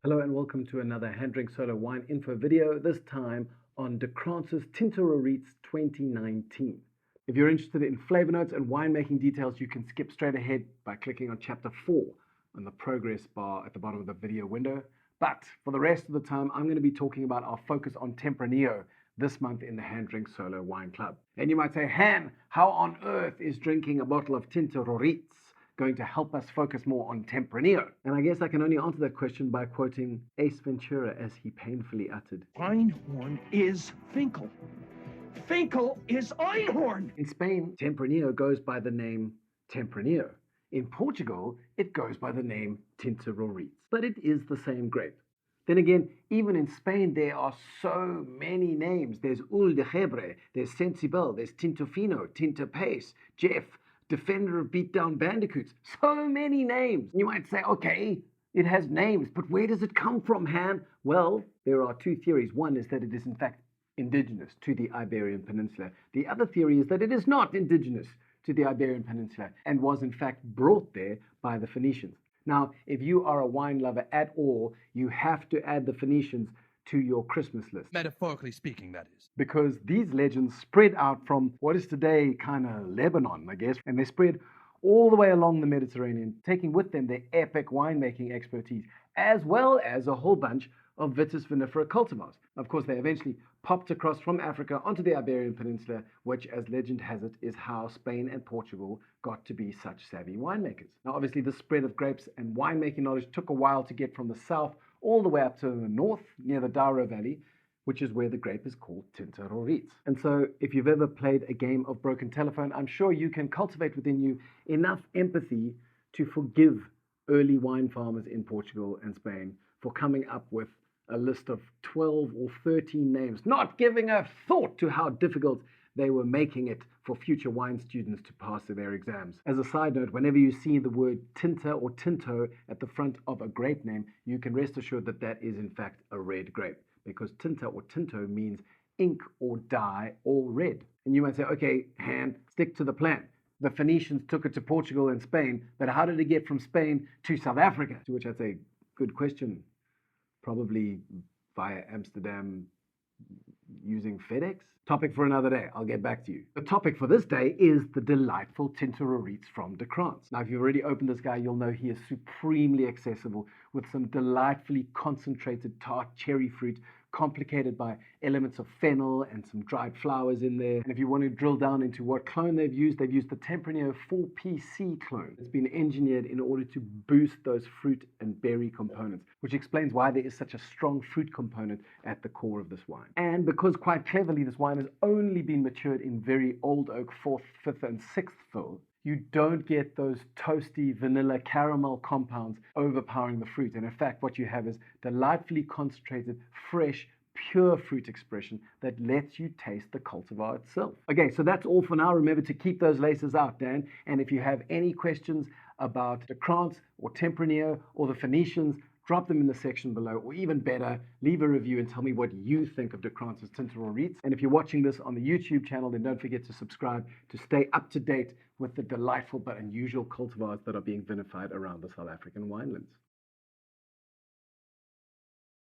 Hello and welcome to another HanDrinksSolo wine info video, this time on DeKrans' Tinta Roriz 2019. If you're interested in flavor notes and winemaking details, you can skip straight ahead by clicking on chapter 4 on the progress bar at the bottom of the video window. But for the rest of the time, I'm going to be talking about our focus on Tempranillo this month in the HanDrinksSolo Wine Club. And you might say, Han, how on earth is drinking a bottle of Tinta Roriz going to help us focus more on Tempranillo? And I guess I can only answer that question by quoting Ace Ventura as he painfully uttered, Einhorn is Finkel. Finkel is Einhorn. in Spain, Tempranillo goes by the name Tempranillo. In Portugal, it goes by the name Tinta Roriz, but it is the same grape. Then again, even in Spain, there are so many names. There's Ul de Gebre, there's Sensible, there's Tinto Fino, Tinto Pace, Jeff, Defender of Beatdown Bandicoots. So many names. You might say, okay, it has names, but where does it come from, Han? Well, there are two theories. One is that it is in fact indigenous to the Iberian Peninsula. The other theory is that it is not indigenous to the Iberian Peninsula and was in fact brought there by the Phoenicians. Now, if you are a wine lover at all, you have to add the Phoenicians to your Christmas list, Metaphorically speaking, that is. because these legends spread out from what is today kind of Lebanon, I guess, and they spread all the way along the Mediterranean, taking with them their epic winemaking expertise, as well as a whole bunch of Vitis vinifera cultivars. Of course, they eventually popped across from Africa onto the Iberian Peninsula, which, as legend has it, is how Spain and Portugal got to be such savvy winemakers. Now, obviously, the spread of grapes and winemaking knowledge took a while to get from the south all the way up to the north, near the Douro Valley, which is where the grape is called Tinta Roriz. And so, if you've ever played a game of broken telephone, I'm sure you can cultivate within you enough empathy to forgive early wine farmers in Portugal and Spain for coming up with a list of 12 or 13 names, not giving a thought to how difficult they were making it for future wine students to pass their exams. As a side note, whenever you see the word Tinta or Tinto at the front of a grape name, you can rest assured that that is in fact a red grape, because Tinta or Tinto means ink or dye or red. And you might say, okay, Han, stick to the plan. The Phoenicians took it to Portugal and Spain, but how did it get from Spain to South Africa? To which I'd say, good question. Probably via Amsterdam using FedEx? Topic for another day. I'll get back to you. The topic for this day is the delightful Tinta Roriz from DeKrans. Now, if you've already opened this guy, you'll know he is supremely accessible with some delightfully concentrated tart cherry fruit, complicated by elements of fennel and some dried flowers in there. And if you want to drill down into what clone they've used the Tempranillo 4PC clone. It's been engineered in order to boost those fruit and berry components, which explains why there is such a strong fruit component at the core of this wine. And because quite cleverly this wine has only been matured in very old oak 4th, 5th and 6th fill, you don't get those toasty vanilla caramel compounds overpowering the fruit. And in fact, what you have is delightfully concentrated, fresh, pure fruit expression that lets you taste the cultivar itself. Okay, so that's all for now. Remember to keep those laces out, Dan. And if you have any questions about the Krans or Tempranillo or the Phoenicians, drop them in the section below, or even better, leave a review and tell me what you think of DeKrans' Tinta Roriz. And if you're watching this on the YouTube channel, then don't forget to subscribe to stay up to date with the delightful but unusual cultivars that are being vinified around the South African winelands.